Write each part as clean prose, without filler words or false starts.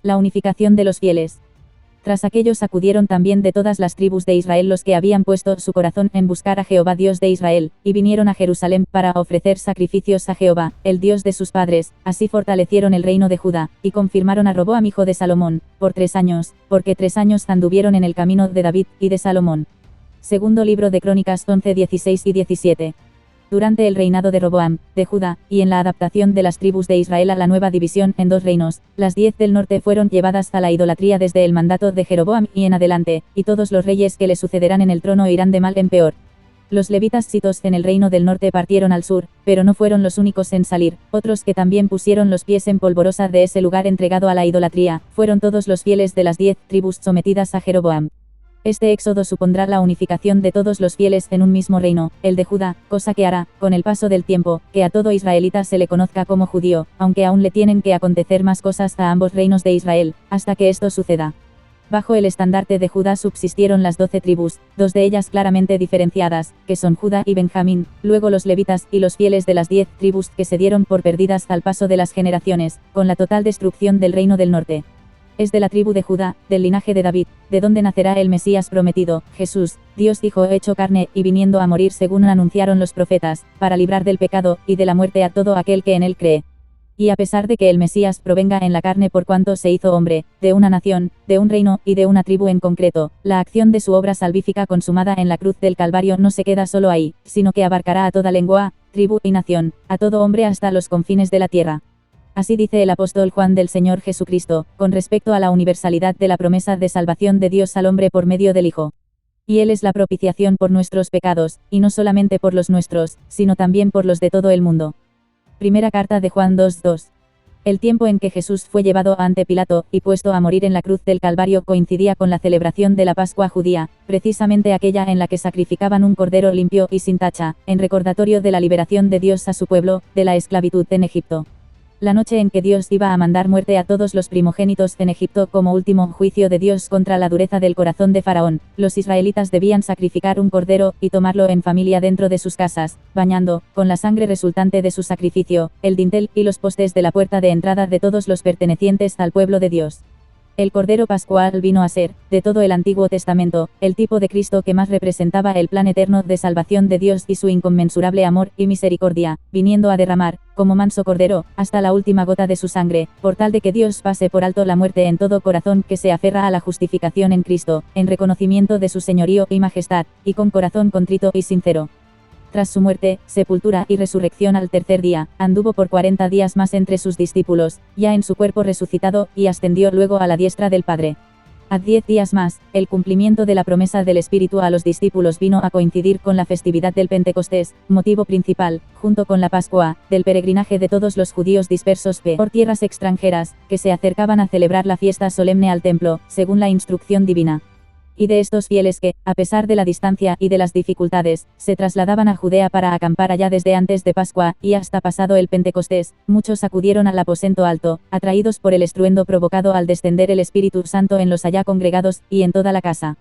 La unificación de los fieles. Tras aquellos acudieron también de todas las tribus de Israel los que habían puesto su corazón en buscar a Jehová Dios de Israel, y vinieron a Jerusalén para ofrecer sacrificios a Jehová, el Dios de sus padres. Así fortalecieron el reino de Judá, y confirmaron a Roboam hijo de Salomón, por 3 años, porque 3 años anduvieron en el camino de David y de Salomón. Segundo libro de Crónicas 11, 16 y 17. Durante el reinado de Roboam, de Judá, y en la adaptación de las tribus de Israel a la nueva división en 2 reinos, las 10 del norte fueron llevadas a la idolatría desde el mandato de Jeroboam y en adelante, y todos los reyes que le sucederán en el trono irán de mal en peor. Los levitas sitos en el reino del norte partieron al sur, pero no fueron los únicos en salir. Otros que también pusieron los pies en polvorosa de ese lugar entregado a la idolatría, fueron todos los fieles de las 10 tribus sometidas a Jeroboam. Este éxodo supondrá la unificación de todos los fieles en un mismo reino, el de Judá, cosa que hará, con el paso del tiempo, que a todo israelita se le conozca como judío, aunque aún le tienen que acontecer más cosas a ambos reinos de Israel, hasta que esto suceda. Bajo el estandarte de Judá subsistieron las 12 tribus, 2 de ellas claramente diferenciadas, que son Judá y Benjamín, luego los levitas y los fieles de las 10 tribus que se dieron por perdidas al paso de las generaciones, con la total destrucción del reino del norte. Es de la tribu de Judá, del linaje de David, de donde nacerá el Mesías prometido, Jesús, Dios Hijo hecho carne y viniendo a morir según anunciaron los profetas, para librar del pecado y de la muerte a todo aquel que en él cree. Y a pesar de que el Mesías provenga en la carne por cuanto se hizo hombre, de una nación, de un reino y de una tribu en concreto, la acción de su obra salvífica consumada en la cruz del Calvario no se queda solo ahí, sino que abarcará a toda lengua, tribu y nación, a todo hombre hasta los confines de la tierra. Así dice el apóstol Juan del Señor Jesucristo, con respecto a la universalidad de la promesa de salvación de Dios al hombre por medio del Hijo. Y Él es la propiciación por nuestros pecados, y no solamente por los nuestros, sino también por los de todo el mundo. Primera carta de Juan 2:2. El tiempo en que Jesús fue llevado ante Pilato, y puesto a morir en la cruz del Calvario coincidía con la celebración de la Pascua judía, precisamente aquella en la que sacrificaban un cordero limpio y sin tacha, en recordatorio de la liberación de Dios a su pueblo, de la esclavitud en Egipto. La noche en que Dios iba a mandar muerte a todos los primogénitos en Egipto como último juicio de Dios contra la dureza del corazón de Faraón, los israelitas debían sacrificar un cordero y tomarlo en familia dentro de sus casas, bañando, con la sangre resultante de su sacrificio, el dintel y los postes de la puerta de entrada de todos los pertenecientes al pueblo de Dios. El Cordero Pascual vino a ser, de todo el Antiguo Testamento, el tipo de Cristo que más representaba el plan eterno de salvación de Dios y su inconmensurable amor y misericordia, viniendo a derramar, como manso Cordero, hasta la última gota de su sangre, por tal de que Dios pase por alto la muerte en todo corazón que se aferra a la justificación en Cristo, en reconocimiento de su señorío y majestad, y con corazón contrito y sincero. Tras su muerte, sepultura y resurrección al tercer día, anduvo por 40 días más entre sus discípulos, ya en su cuerpo resucitado, y ascendió luego a la diestra del Padre. A 10 días más, el cumplimiento de la promesa del Espíritu a los discípulos vino a coincidir con la festividad del Pentecostés, motivo principal, junto con la Pascua, del peregrinaje de todos los judíos dispersos por tierras extranjeras, que se acercaban a celebrar la fiesta solemne al templo, según la instrucción divina. Y de estos fieles que, a pesar de la distancia y de las dificultades, se trasladaban a Judea para acampar allá desde antes de Pascua, y hasta pasado el Pentecostés, muchos acudieron al aposento alto, atraídos por el estruendo provocado al descender el Espíritu Santo en los allá congregados, y en toda la casa.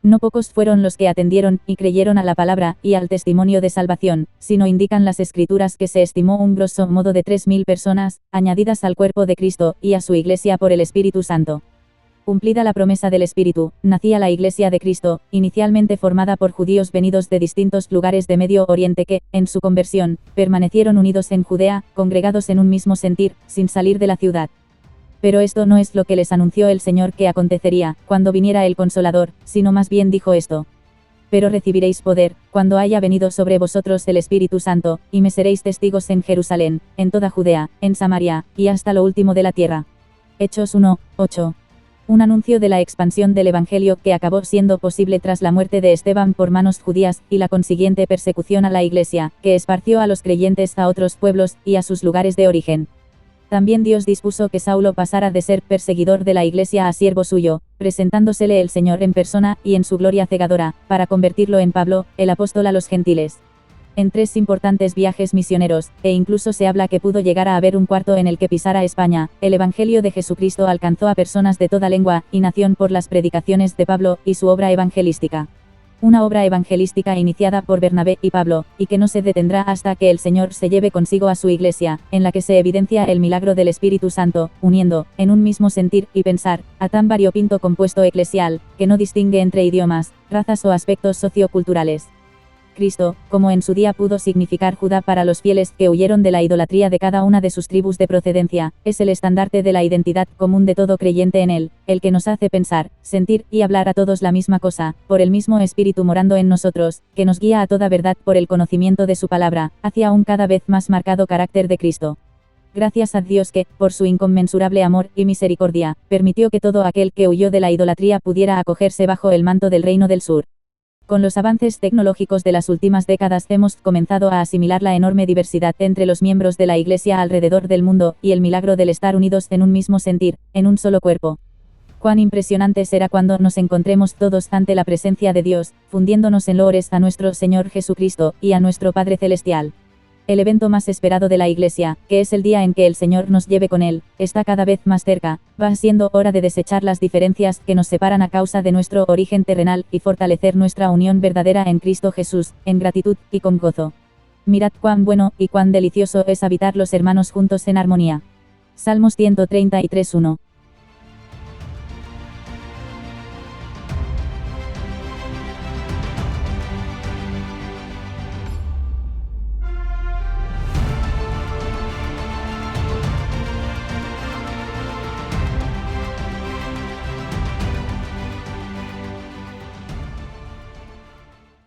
No pocos fueron los que atendieron, y creyeron a la palabra, y al testimonio de salvación, sino indican las Escrituras que se estimó un grosso modo de 3000 personas, añadidas al cuerpo de Cristo, y a su Iglesia por el Espíritu Santo. Cumplida la promesa del Espíritu, nacía la Iglesia de Cristo, inicialmente formada por judíos venidos de distintos lugares de Medio Oriente que, en su conversión, permanecieron unidos en Judea, congregados en un mismo sentir, sin salir de la ciudad. Pero esto no es lo que les anunció el Señor que acontecería, cuando viniera el Consolador, sino más bien dijo esto: pero recibiréis poder, cuando haya venido sobre vosotros el Espíritu Santo, y me seréis testigos en Jerusalén, en toda Judea, en Samaria, y hasta lo último de la tierra. Hechos 1:8. Un anuncio de la expansión del Evangelio que acabó siendo posible tras la muerte de Esteban por manos judías, y la consiguiente persecución a la Iglesia, que esparció a los creyentes a otros pueblos, y a sus lugares de origen. También Dios dispuso que Saulo pasara de ser perseguidor de la Iglesia a siervo suyo, presentándosele el Señor en persona, y en su gloria cegadora, para convertirlo en Pablo, el apóstol a los gentiles. En 3 importantes viajes misioneros, e incluso se habla que pudo llegar a haber un cuarto en el que pisara España, el Evangelio de Jesucristo alcanzó a personas de toda lengua y nación por las predicaciones de Pablo y su obra evangelística. Una obra evangelística iniciada por Bernabé y Pablo, y que no se detendrá hasta que el Señor se lleve consigo a su iglesia, en la que se evidencia el milagro del Espíritu Santo, uniendo, en un mismo sentir y pensar, a tan variopinto compuesto eclesial, que no distingue entre idiomas, razas o aspectos socioculturales. Cristo, como en su día pudo significar Judá para los fieles que huyeron de la idolatría de cada una de sus tribus de procedencia, es el estandarte de la identidad común de todo creyente en él, el que nos hace pensar, sentir y hablar a todos la misma cosa, por el mismo Espíritu morando en nosotros, que nos guía a toda verdad por el conocimiento de su palabra, hacia un cada vez más marcado carácter de Cristo. Gracias a Dios que, por su inconmensurable amor y misericordia, permitió que todo aquel que huyó de la idolatría pudiera acogerse bajo el manto del Reino del Sur. Con los avances tecnológicos de las últimas décadas hemos comenzado a asimilar la enorme diversidad entre los miembros de la Iglesia alrededor del mundo, y el milagro del estar unidos en un mismo sentir, en un solo cuerpo. Cuán impresionante será cuando nos encontremos todos ante la presencia de Dios, fundiéndonos en loores a nuestro Señor Jesucristo, y a nuestro Padre Celestial. El evento más esperado de la Iglesia, que es el día en que el Señor nos lleve con Él, está cada vez más cerca. Va siendo hora de desechar las diferencias que nos separan a causa de nuestro origen terrenal, y fortalecer nuestra unión verdadera en Cristo Jesús, en gratitud y con gozo. Mirad cuán bueno y cuán delicioso es habitar los hermanos juntos en armonía. Salmos 133:1.